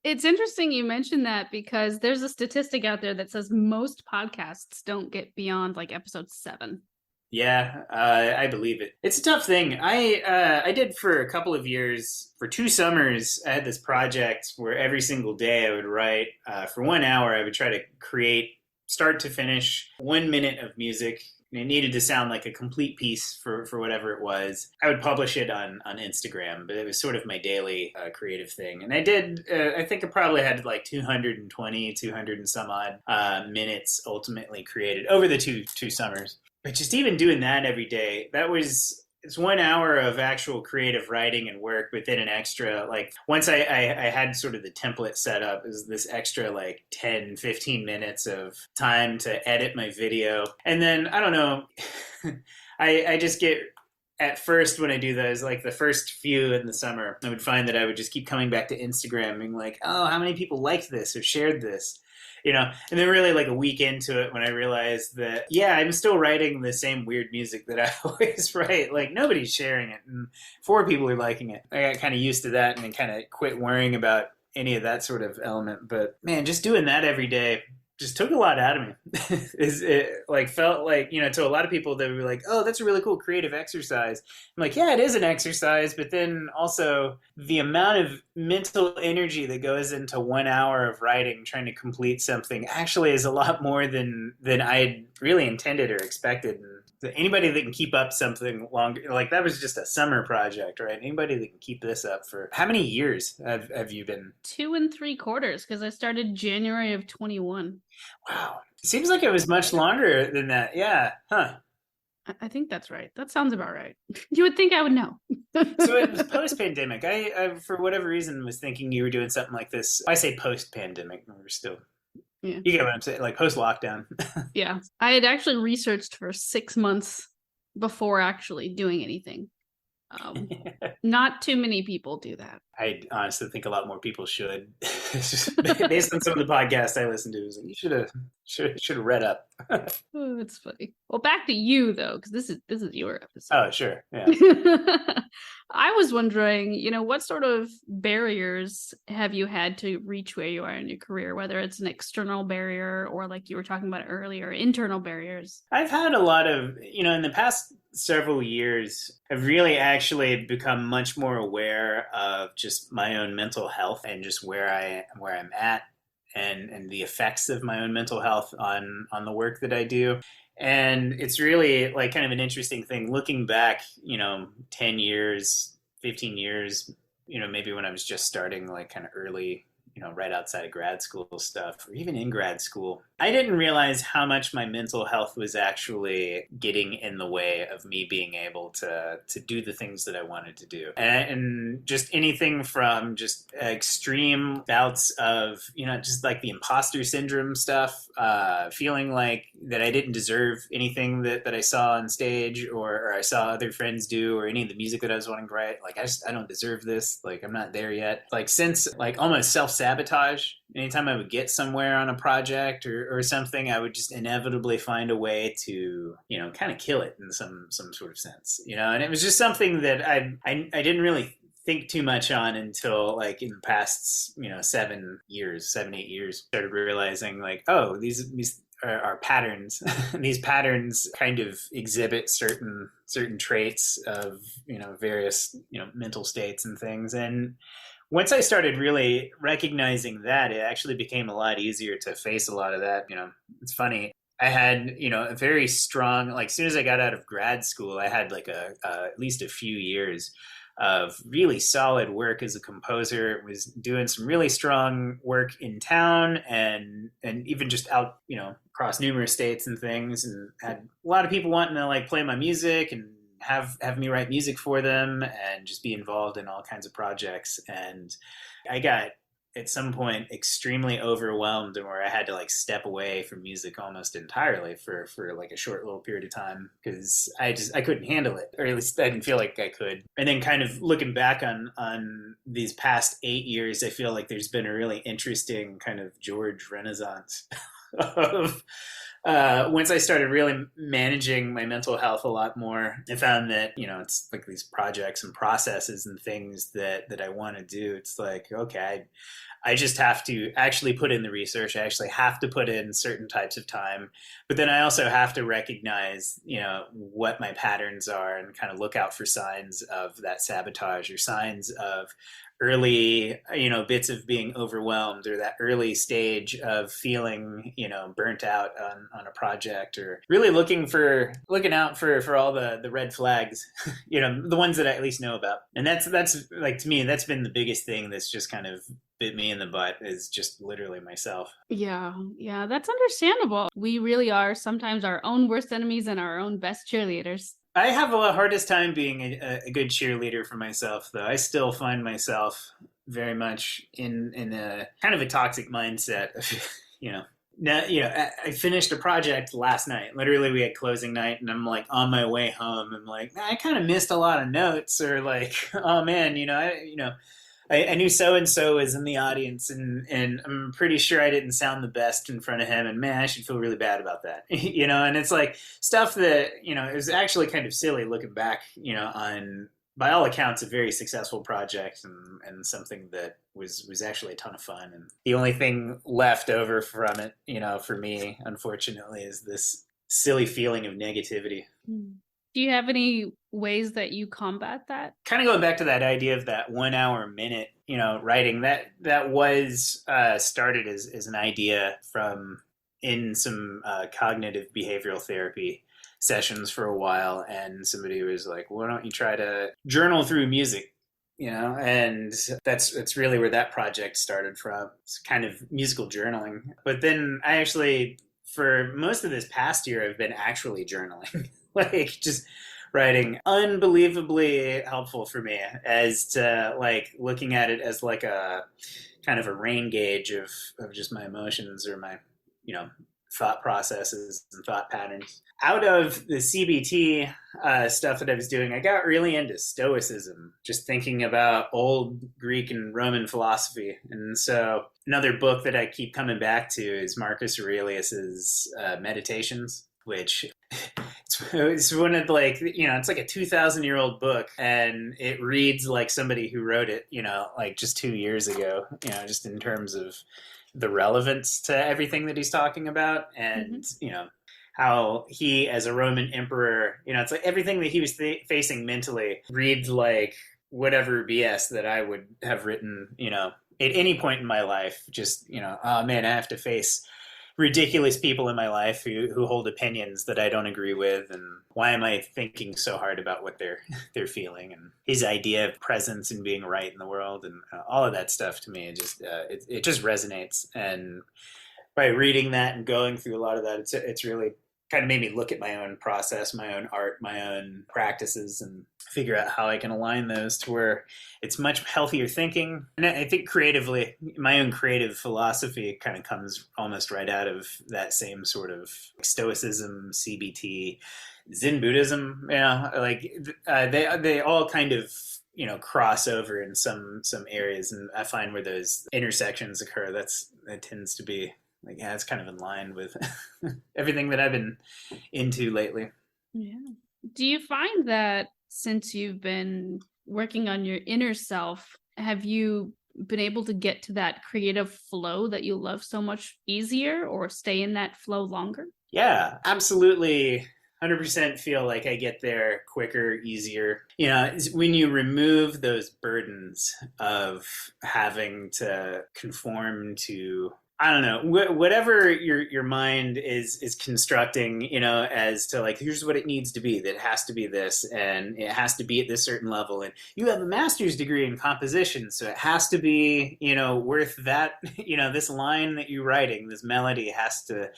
It's interesting you mentioned that, because there's a statistic out there that says most podcasts don't get beyond like episode 7. Yeah, I believe it. It's a tough thing. I did for a couple of years, for 2 summers, I had this project where every single day I would write, for 1 hour, I would try to create, start to finish, 1 minute of music. And it needed to sound like a complete piece for whatever it was. I would publish it on Instagram, but it was sort of my daily creative thing. And I did, I think I probably had like 200 and some odd minutes ultimately created over the two summers. But just even doing that every day, it's 1 hour of actual creative writing and work, but then an extra, like once I had sort of the template set up, is this extra like 10-15 minutes of time to edit my video. And then I don't know, I just get at first when I do those, like the first few in the summer, I would find that I would just keep coming back to Instagram being like, oh, how many people liked this or shared this? And then really like a week into it when I realized that, yeah, I'm still writing the same weird music that I always write. Like nobody's sharing it and 4 people are liking it. I got kind of used to that and then kind of quit worrying about any of that sort of element. But man, just doing that every day just took a lot out of me. It like felt like, to a lot of people they were like, oh, that's a really cool creative exercise. I'm like, yeah, it is an exercise, but then also the amount of mental energy that goes into 1 hour of writing trying to complete something actually is a lot more than I really intended or expected. And anybody that can keep up something longer, like that was just a summer project, right? Anybody that can keep this up for how many years have you been? 2 3/4, because I started January of 21. Wow. It seems like it was much longer than that. Yeah. Huh. I think that's right. That sounds about right. You would think I would know. So it was post-pandemic. I, for whatever reason, was thinking you were doing something like this. I say post-pandemic. We're still... Yeah. You get what I'm saying? Like post-lockdown. Yeah. I had actually researched for 6 months before actually doing anything. Not too many people do that. I honestly think a lot more people should. Just based on some of the podcasts I listened to, you should have read up. Oh, it's funny. Well, back to you though, because this is your episode. Oh, sure. Yeah. I was wondering, what sort of barriers have you had to reach where you are in your career, whether it's an external barrier or like you were talking about earlier, internal barriers? I've had a lot of, in the past several years, I've really actually become much more aware of just my own mental health and just where I'm at and the effects of my own mental health on the work that I do. And it's really like kind of an interesting thing looking back, 10 years, 15 years, maybe when I was just starting like kind of early, right outside of grad school stuff or even in grad school. I didn't realize how much my mental health was actually getting in the way of me being able to do the things that I wanted to do. And just anything from just extreme bouts of, just like the imposter syndrome stuff, feeling like that I didn't deserve anything that I saw on stage or I saw other friends do or any of the music that I was wanting to write. Like, I don't deserve this. Like, I'm not there yet. Like, since like almost self-sabotage, anytime I would get somewhere on a project or something, I would just inevitably find a way to, kind of kill it in some sort of sense, and it was just something that I didn't really think too much on until like in the past, 7, 8 years, started realizing like, oh, these are patterns. These patterns kind of exhibit certain traits of, various, mental states and things. And once I started really recognizing that, it actually became a lot easier to face a lot of that. It's funny. I had, a very strong, like as soon as I got out of grad school, I had like at least a few years of really solid work as a composer. Was doing some really strong work in town and even just out, across numerous states and things, and had a lot of people wanting to like play my music and have me write music for them and just be involved in all kinds of projects. And I got at some point extremely overwhelmed and where I had to like step away from music almost entirely for like a short little period of time because I couldn't handle it, or at least I didn't feel like I could. And then kind of looking back on these past 8 years, I feel like there's been a really interesting kind of George Renaissance of once I started really managing my mental health a lot more, I found that, it's like these projects and processes and things that I want to do. It's like, okay, I just have to actually put in the research. I actually have to put in certain types of time. But then I also have to recognize, what my patterns are and kind of look out for signs of that sabotage or signs of early, bits of being overwhelmed or that early stage of feeling, burnt out on a project, or really looking out for all the red flags, the ones that I at least know about. And that's like, to me, that's been the biggest thing that's just kind of bit me in the butt, is just literally myself. Yeah, that's understandable. We really are sometimes our own worst enemies and our own best cheerleaders. I have the hardest time being a good cheerleader for myself, though. I still find myself very much in a kind of a toxic mindset of, Now, I finished a project last night. Literally, we had closing night, and I'm like on my way home. I'm like, I kind of missed a lot of notes, or like, oh man, I knew so and so was in the audience, and I'm pretty sure I didn't sound the best in front of him, and man, I should feel really bad about that, And it's like stuff that it was actually kind of silly looking back, on by all accounts a very successful project and something that was actually a ton of fun. And the only thing left over from it, for me, unfortunately, is this silly feeling of negativity. Do you have any ways that you combat that? Kind of going back to that idea of that 1 hour a minute, writing that was started as an idea from in some cognitive behavioral therapy sessions for a while, and somebody was like, why don't you try to journal through music, and that's really where that project started from. It's kind of musical journaling. But then I actually, for most of this past year, I've been actually journaling like just writing. Unbelievably helpful for me as to like looking at it as like a kind of a rain gauge of just my emotions or my thought processes and thought patterns. Out of the CBT stuff that I was doing, I got really into Stoicism, just thinking about old Greek and Roman philosophy. And so another book that I keep coming back to is Marcus Aurelius's Meditations, which it's one of like, it's like a 2,000-year-old book, and it reads like somebody who wrote it, like just 2 years ago, just in terms of the relevance to everything that he's talking about. And how he, as a Roman emperor, it's like everything that he was facing mentally reads like whatever BS that I would have written, at any point in my life. Just, oh man, I have to face ridiculous people in my life who hold opinions that I don't agree with, and why am I thinking so hard about what they're feeling, and his idea of presence and being right in the world, and all of that stuff. To me, it just resonates. And by reading that and going through a lot of that, it's really kind of made me look at my own process, my own art, my own practices, and figure out how I can align those to where it's much healthier thinking. And I think creatively, my own creative philosophy kind of comes almost right out of that same sort of Stoicism, CBT, Zen Buddhism. Like they all kind of cross over in some areas, and I find where those intersections occur, that tends to be like, yeah, it's kind of in line with everything that I've been into lately. Yeah. Do you find that since you've been working on your inner self, have you been able to get to that creative flow that you love so much easier, or stay in that flow longer? Yeah, absolutely. 100% feel like I get there quicker, easier. When you remove those burdens of having to conform to, I don't know, whatever your mind is constructing, as to like, here's what it needs to be, that it has to be this, and it has to be at this certain level. And you have a master's degree in composition, so it has to be, worth that, this line that you're writing, this melody has to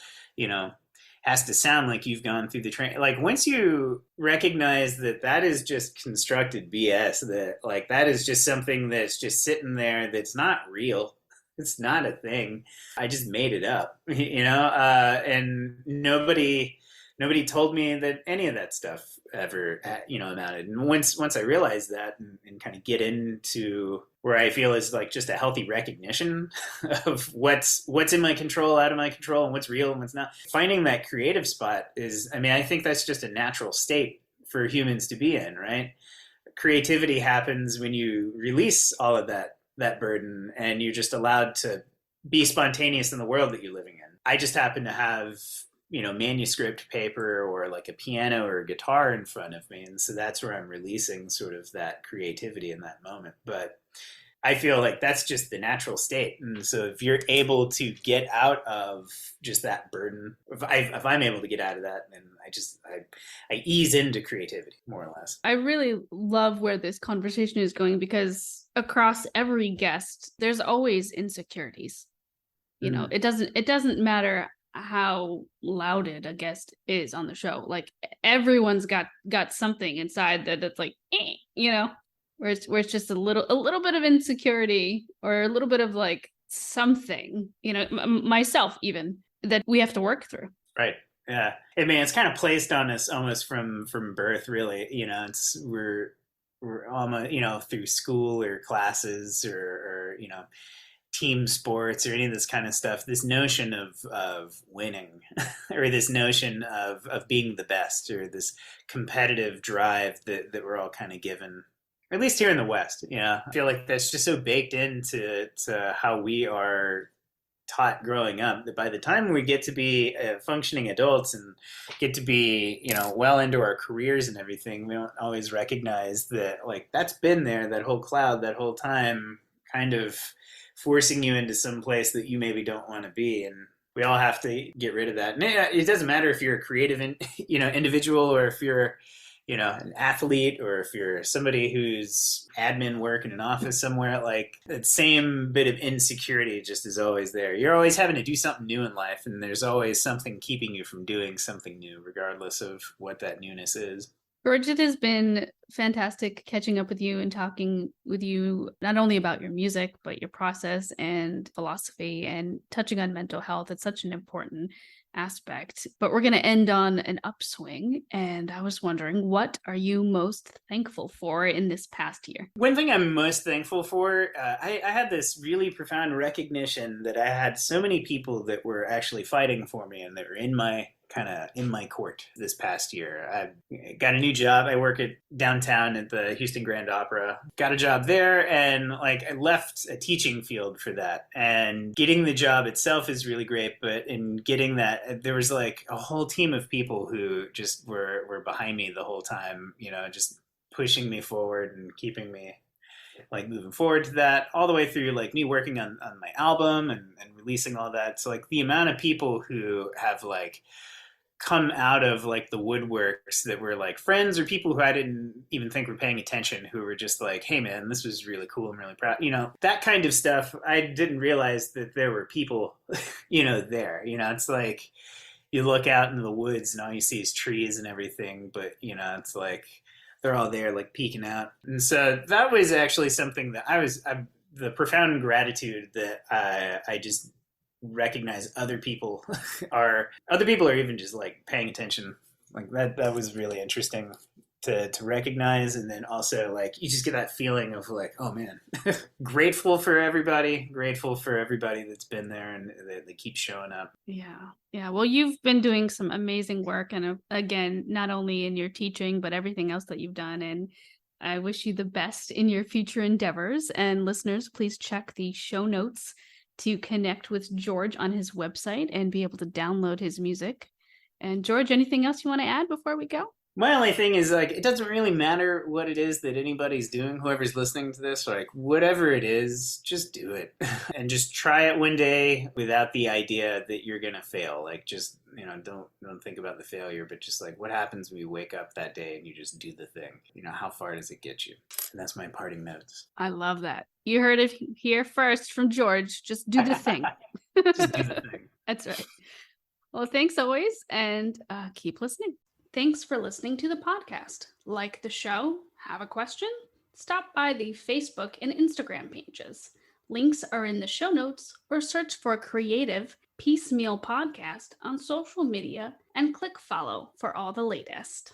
sound like you've gone through the train. Like, once you recognize that is just constructed BS, that like that is just something that's just sitting there, that's not real. It's not a thing. I just made it up, and nobody told me that any of that stuff ever, amounted. And once I realized that and kind of get into where I feel is like just a healthy recognition of what's in my control, out of my control, and what's real and what's not. Finding that creative spot is, I think that's just a natural state for humans to be in, right? Creativity happens when you release all of that burden, and you're just allowed to be spontaneous in the world that you're living in. I just happen to have, manuscript paper or like a piano or a guitar in front of me, and so that's where I'm releasing sort of that creativity in that moment. But I feel like that's just the natural state. And so if you're able to get out of just that burden, if I'm able to get out of that, then I ease into creativity, more or less. I really love where this conversation is going, because across every guest, there's always insecurities. It doesn't matter how lauded a guest is on the show. Like, everyone's got something inside that's like, where it's just a little bit of insecurity, or a little bit of like something, myself even. that we have to work through. Right. Yeah. I mean, it's kind of placed on us almost from birth, really. We're almost, through school or classes or team sports or any of this kind of stuff, this notion of winning or this notion of being the best or this competitive drive that we're all kind of given, or at least here in the West. I feel like that's just so baked into how we are taught growing up that by the time we get to be functioning adults and get to be well into our careers and everything, we don't always recognize that like that's been there, that whole cloud, that whole time, kind of forcing you into some place that you maybe don't want to be. And we all have to get rid of that. And it doesn't matter if you're a creative individual, or if you're an athlete, or if you're somebody who's admin work in an office somewhere. Like that same bit of insecurity just is always there. You're always having to do something new in life, and there's always something keeping you from doing something new, regardless of what that newness is. George, it has been fantastic catching up with you and talking with you not only about your music, but your process and philosophy and touching on mental health. It's such an important aspect. But we're going to end on an upswing. And I was wondering, what are you most thankful for in this past year? One thing I'm most thankful for, I had this really profound recognition that I had so many people that were actually fighting for me and that were in my court this past year. I got a new job. I work at downtown at the Houston Grand Opera. Got a job there, and I left a teaching field for that. And getting the job itself is really great, but in getting that, there was a whole team of people who just were behind me the whole time, just pushing me forward and keeping me moving forward to that, all the way through me working on my album and releasing all that. So the amount of people who have come out of the woodworks that were friends or people who I didn't even think were paying attention, who were just hey man, this was really cool, I'm really proud, that kind of stuff. I didn't realize that there were people there. It's you look out into the woods and all you see is trees and everything, but it's they're all there peeking out. And so that was actually something that the profound gratitude that I just recognize other people are even just paying attention. That was really interesting to recognize. And then also you just get that feeling of oh man, grateful for everybody that's been there and they keep showing up. Yeah. Well, you've been doing some amazing work, and again, not only in your teaching, but everything else that you've done. And I wish you the best in your future endeavors. And listeners, please check the show notes to connect with George on his website and be able to download his music. And George, anything else you want to add before we go? My only thing is it doesn't really matter what it is that anybody's doing, whoever's listening to this, whatever it is, just do it and just try it one day without the idea that you're going to fail. Just, don't think about the failure, but just what happens when you wake up that day and you just do the thing? How far does it get you? And that's my parting notes. I love that. You heard it here first from George. Just do the thing. Just do the thing. That's right. Well, thanks always, and keep listening. Thanks for listening to the podcast. Like the show? Have a question? Stop by the Facebook and Instagram pages. Links are in the show notes, or search for Creative Piecemeal Podcast on social media and click follow for all the latest.